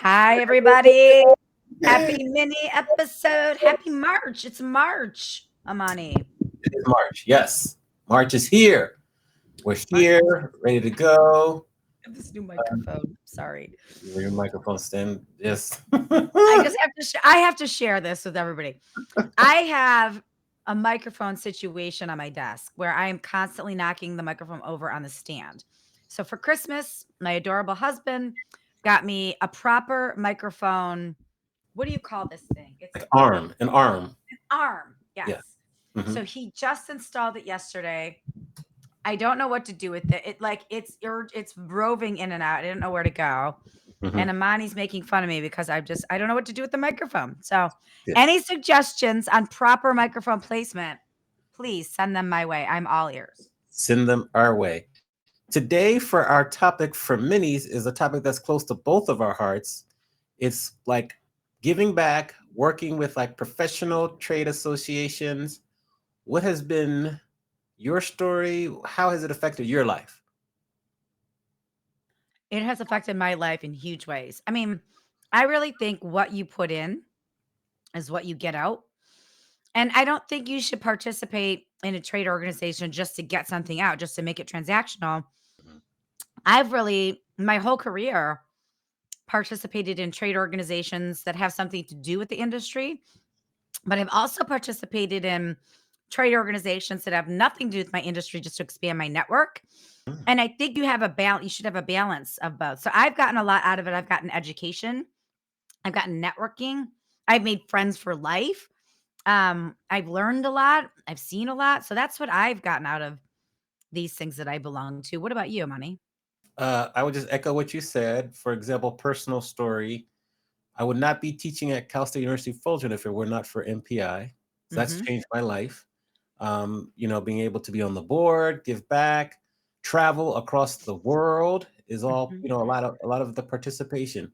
Hi, everybody. Happy mini episode. Happy March. It's March, Amani. It is March. Yes. March is here. We're March. here, ready to go. I have this new microphone. Sorry. Your microphone stand. Yes. I just have to I have to share this with everybody. I have a microphone situation on my desk where I am constantly knocking the microphone over on the stand. So for Christmas, my adorable husband got me a proper microphone. What do you call this thing? It's Like arm, an arm. an arm. Yeah. Yes. Hmm. So he just installed it yesterday. I don't know what to do with it. It's roving in and out. I didn't know where to go. Hmm. And Amani's making fun of me because I don't know what to do with the microphone. So Yeah. any suggestions on proper microphone placement, please send them my way. I'm all ears. Send them our way. Today, for our topic for minis, is a topic that's close to both of our hearts. It's like giving back, working with like professional trade associations. What has been your story? How has it affected your life? It has affected my life in huge ways. I mean, I really think what you put in is what you get out. And I don't think you should participate in a trade organization just to get something out, just to make it transactional. Mhm. I've really, my whole career, participated in trade organizations that have something to do with the industry, but I've also participated in trade organizations that have nothing to do with my industry just to expand my network. Mm. And I think you should have a balance of both. So I've gotten a lot out of it. I've gotten education, I've gotten networking, I've made friends for life. I've learned a lot, I've seen a lot. So that's what I've gotten out of these things that I belong to. What about you, Money? I would just echo what you said. For example, personal story. I would not be teaching at Cal State University Fullerton if it were not for MPI. So that's Hmm. changed my life. Being able to be on the board, give back, travel across the world is all, Hmm. a lot of the participation.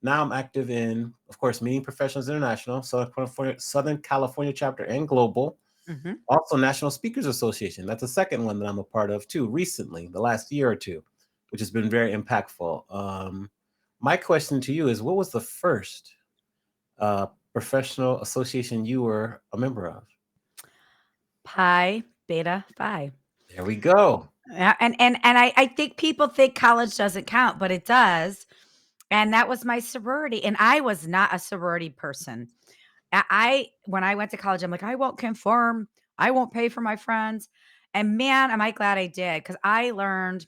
Now I'm active in, of course, Meeting Professionals International, Southern California chapter and global. Hmm. Also, National Speakers Association. That's the second one that I'm a part of too, recently, the last year or two, which has been very impactful. My question to you is, what was the first uh, professional association you were a member of? Pi Beta Phi. There we go. Yeah, and I think people think college doesn't count, but it does. And that was my sorority, and I was not a sorority person. I when I went to college, I'm like, I won't conform. I won't pay for my friends. And man, am I glad I did because I learned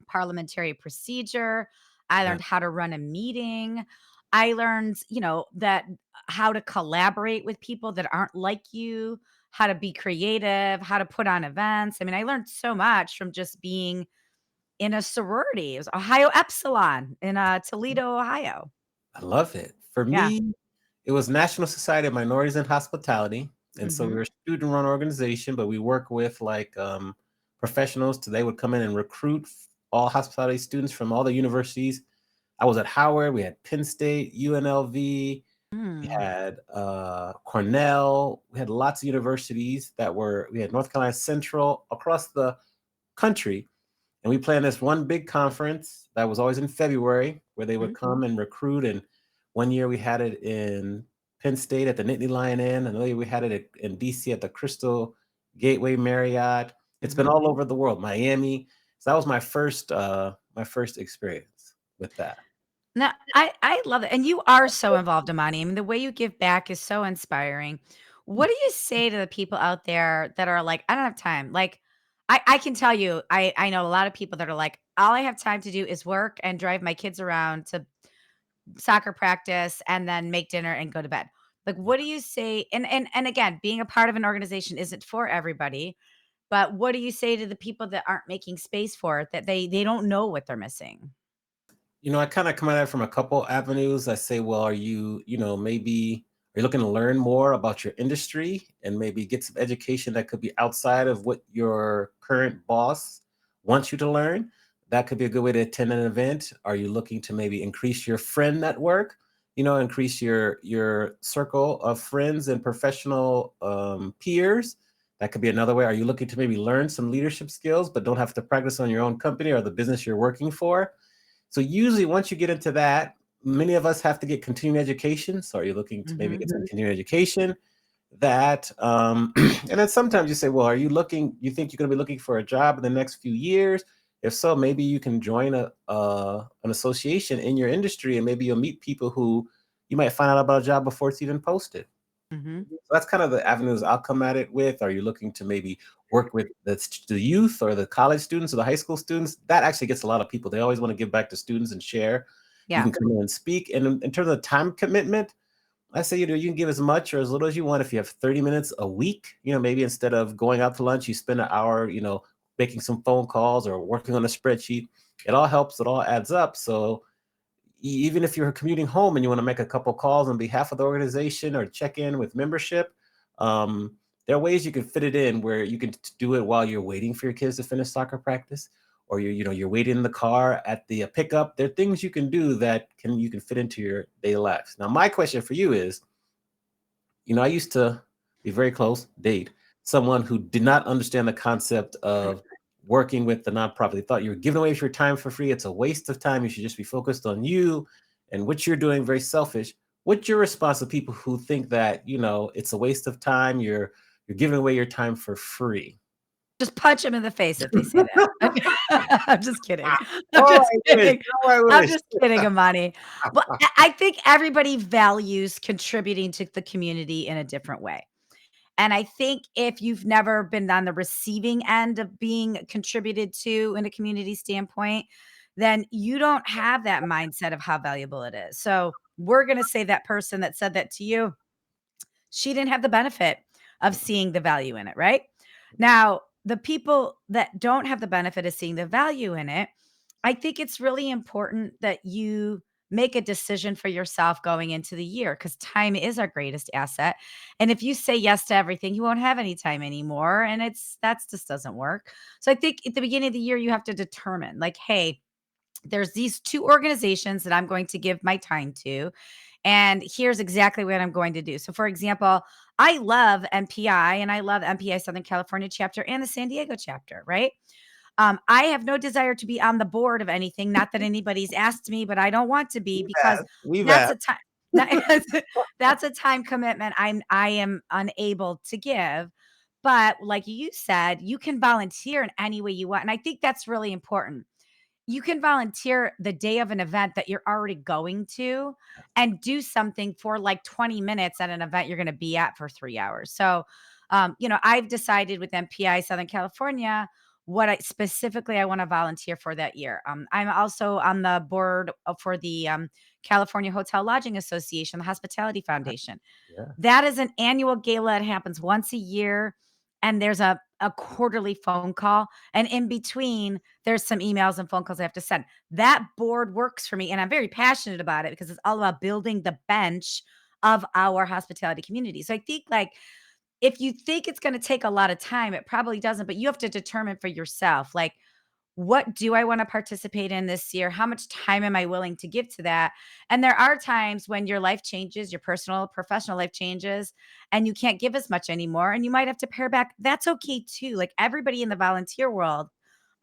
parliamentary procedure. I Yeah, learned how to run a meeting. I learned, that how to collaborate with people that aren't like you, how to be creative, how to put on events. I mean, I learned so much from just being in a sorority. It was Ohio Epsilon in Toledo, Ohio. I love it. For Yeah. me, it was National Society of Minorities in Hospitality. And so we Hmm. were a student run organization, but we work with like professionals. They would come in and recruit all hospitality students from all the universities. I was at Howard, we had Penn State, UNLV, we Mm. had Cornell, we had lots of universities we had North Carolina Central across the country. And we planned this one big conference that was always in February where they would Mm. come and recruit. And one year we had it in Penn State at the Nittany Lion Inn. Another year we had it in DC at the Crystal Gateway Marriott. It's been Mhm. all over the world, Miami. So that was my first experience with that. No, I love it, and you are so involved, Amani. I mean, the way you give back is so inspiring. What do you say to the people out there that are like, "I don't have time." Like, I can tell you, I know a lot of people that are like, "All I have time to do is work and drive my kids around to soccer practice and then make dinner and go to bed." Like, what do you say? And again, being a part of an organization isn't for everybody, but what do you say to the people that aren't making space for it, that they don't know what they're missing? I kind of come at it from a couple avenues. I say, well, maybe are you looking to learn more about your industry and maybe get some education that could be outside of what your current boss wants you to learn? That could be a good way to attend an event. Are you looking to maybe increase your friend network? Increase your circle of friends and professional peers. That could be another way. Are you looking to maybe learn some leadership skills, but don't have to practice on your own company or the business you're working for? So usually once you get into that, many of us have to get continuing education. So are you looking to maybe get some Mhm. continuing education? That and then sometimes you say, well, are you looking, you think you're going to be looking for a job in the next few years? If so, maybe you can join an association in your industry, and maybe you'll meet people who you might find out about a job before it's even posted. Mhm. So that's kind of the avenues I'll come at it with. Are you looking to maybe work with the youth or the college students or the high school students? That actually gets a lot of people. They always want to give back to students and share. You Yeah. can come in and speak. And in terms of time commitment, I say, you can give as much or as little as you want. If you have 30 minutes a week, maybe instead of going out to lunch, you spend an hour, making some phone calls or working on a spreadsheet. It all helps. It all adds up. So even if you're commuting home and you want to make a couple calls on behalf of the organization or check in with membership, um, there are ways you can fit it in where you can do it while you're waiting for your kids to finish soccer practice, or you're waiting in the car at the pickup. There are things you can do that you can fit into your daily lives. Now, my question for you is, I used to be very close, date someone who did not understand the concept of working with the nonprofit. They thought you were giving away your time for free. It's a waste of time. You should just be focused on you and what you're doing, very selfish. What's your response to people who think that, it's a waste of time? You're giving away your time for free. Just punch them in the face if they say that. Okay. I'm just kidding. I'm Oh, just I wish. kidding. Oh, I I'm wish. just kidding, Amani. But I think everybody values contributing to the community in a different way. And I think if you've never been on the receiving end of being contributed to in a community standpoint, then you don't have that mindset of how valuable it is. So we're going to say that person that said that to you, she didn't have the benefit of seeing the value in it, right? Now, the people that don't have the benefit of seeing the value in it, I think it's really important that you make a decision for yourself going into the year because time is our greatest asset. And if you say yes to everything, you won't have any time anymore. And that's just doesn't work. So I think at the beginning of the year, you have to determine, like, hey, there's these two organizations that I'm going to give my time to. And here's exactly what I'm going to do. So, for example, I love MPI and I love MPI Southern California chapter and the San Diego chapter, right? I have no desire to be on the board of anything. Not that anybody's asked me, but I don't want to be We've because asked. We've that's asked. a time. That's a time commitment I am unable to give. But like you said, you can volunteer in any way you want. And I think that's really important. You can volunteer the day of an event that you're already going to and do something for like 20 minutes at an event you're going to be at for 3 hours. So, I've decided with MPI Southern California what I want to volunteer for that year. I'm also on the board for the California Hotel Lodging Association, the Hospitality Foundation. Yeah. That is an annual gala. It happens once a year, and there's a quarterly phone call, and in between, there's some emails and phone calls I have to send. That board works for me, and I'm very passionate about it because it's all about building the bench of our hospitality community. So I think, like, if you think it's gonna take a lot of time, it probably doesn't, but you have to determine for yourself, like, what do I want to participate in this year? How much time am I willing to give to that? And there are times when your life changes, your personal, professional life changes, and you can't give as much anymore. And you might have to pare back. That's okay too. Like everybody in the volunteer world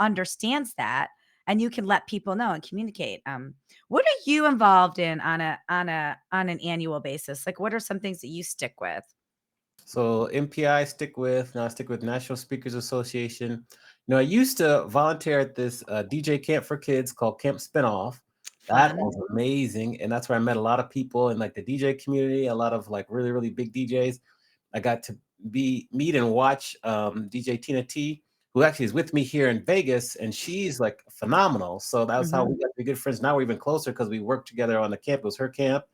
understands that. And you can let people know and communicate. What are you involved in on an annual basis? Like, what are some things that you stick with? So MPI stick with National Speakers Association. I used to volunteer at this DJ camp for kids called Camp Spinoff. That Fun. was amazing, and that's where I met a lot of people in like the DJ community, a lot of like really really big DJs. I got to be meet and watch DJ Tina T, who actually is with me here in Vegas, and she's like phenomenal. So that's how Mhm. we got to be good friends. Now we're even closer because we worked together on the camp. It was her camp.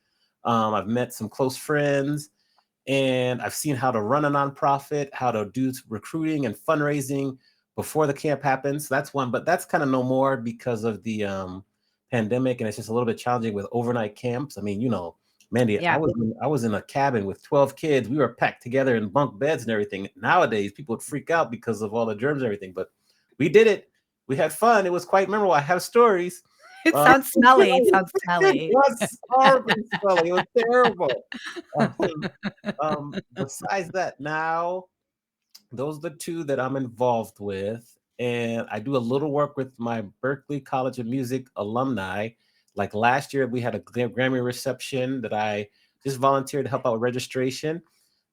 I've met some close friends, and I've seen how to run a nonprofit, how to do recruiting and fundraising before the camp happens. That's one, but that's kind of no more because of the pandemic, and it's just a little bit challenging with overnight camps. I mean, Mandy, I Yeah. was in a cabin with 12 kids. We were packed together in bunk beds and everything. Nowadays, people would freak out because of all the germs and everything, but we did it. We had fun. It was quite memorable. I have stories. It Uh, sounds smelly. It sounds it smelly. was horribly smelly. It was terrible. Besides that, now those are the two that I'm involved with, and I do a little work with my Berklee College of Music alumni. Like last year, we had a Grammy reception that I just volunteered to help out with registration.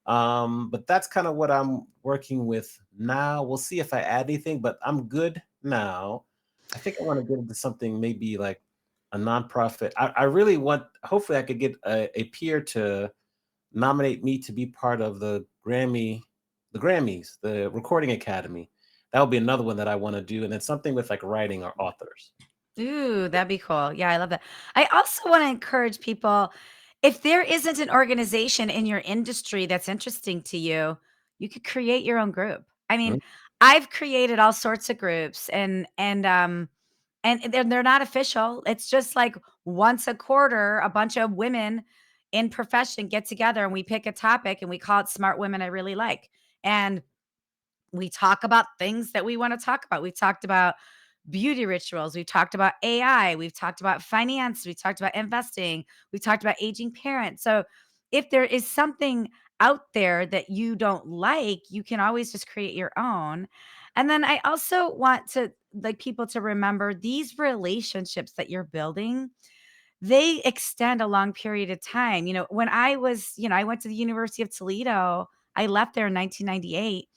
But that's kind of what I'm working with now. We'll see if I add anything, but I'm good now. I think I want to get into something maybe like a nonprofit. I really want, hopefully, I could get a peer to nominate me to be part of the Grammys, the Recording Academy. That would be another one that I want to do. And then something with like writing or authors. Ooh, that'd be cool. Yeah, I love that. I also wanna encourage people, if there isn't an organization in your industry that's interesting to you, you could create your own group. I mean, Mhm. I've created all sorts of groups and they're not official. It's just like once a quarter, a bunch of women in profession get together and we pick a topic and we call it Smart Women I Really Like. And we talk about things that we want to talk about. We talked about beauty rituals. We've talked about AI. We've talked about finance. We talked about investing. We talked about aging parents. So if there is something out there that you don't like, you can always just create your own. And then I also want to like people to remember these relationships that you're building, they extend a long period of time. When I was, I went to the University of Toledo. I left there in 1998.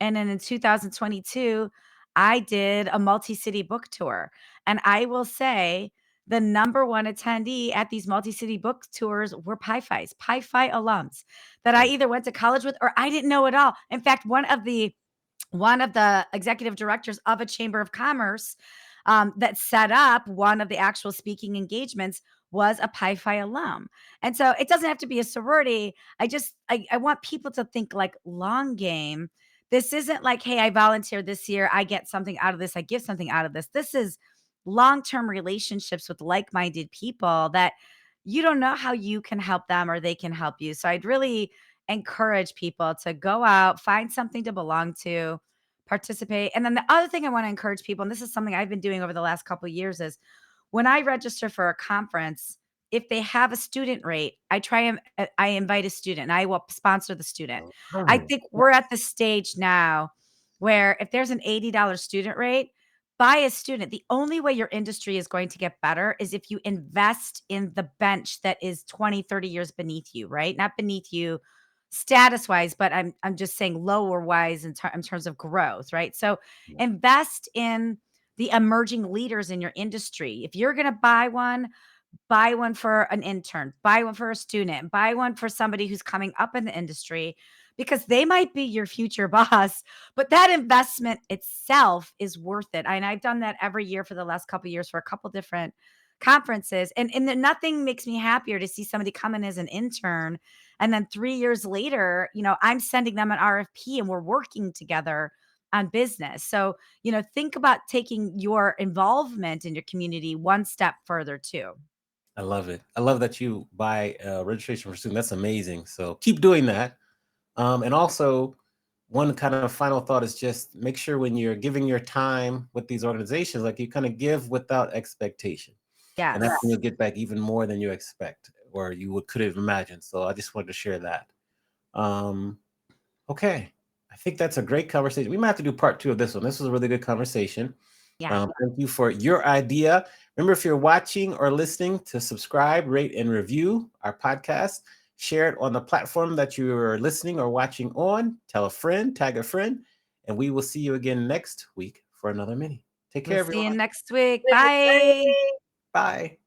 And then in 2022, I did a multi-city book tour. And I will say the number one attendee at these multi-city book tours were Pi Phi alums that I Mm. either went to college with or I didn't know at all. In fact, one of the executive directors of a chamber of commerce that set up one of the actual speaking engagements was a Pi Phi alum. And so it doesn't have to be a sorority. I want people to think like long game. This isn't like, hey, I volunteered this year. I get something out of this. I give something out of this. This is long term relationships with like minded people that you don't know how you can help them or they can help you. So I'd really encourage people to go out, find something to belong to, participate. And then the other thing I want to encourage people, and this is something I've been doing over the last couple of years, is when I register for a conference, if they have a student rate, I invite a student and I will sponsor the student. I Oh, think we're at the stage now where if there's an $80 student rate, buy a student. The only way your industry is going to get better is if you invest in the bench that is 20, 30 years beneath you, right? Not beneath you status wise, but I'm just saying lower wise in terms of growth, right? So yeah. invest in the emerging leaders in your industry. If you're going to buy one for an intern, buy one for a student, buy one for somebody who's coming up in the industry because they might be your future boss, but that investment itself is worth it. And I've done that every year for the last couple of years for a couple different conferences. And then nothing makes me happier to see somebody come in as an intern and then 3 years later, I'm sending them an RFP and we're working together on business. So, think about taking your involvement in your community one step further too. I love it. I love that you buy registration for student. That's amazing. So keep doing that. And also, one kind of final thought is just make sure when you're giving your time with these organizations, like you kind of give without expectation. And that's when Yes. you'll get back even more than you expect or you could have imagined. So I just wanted to share that. Um, okay. I think that's a great conversation. We might have to do part two of this one. This was a really good conversation. Yeah. Thank you for your idea. Remember, if you're watching or listening, to subscribe, rate, and review our podcast. Share it on the platform that you are listening or watching on. Tell a friend, tag a friend, and we will see you again next week for another mini. Take We'll care, see you everyone. next week. Bye. Bye.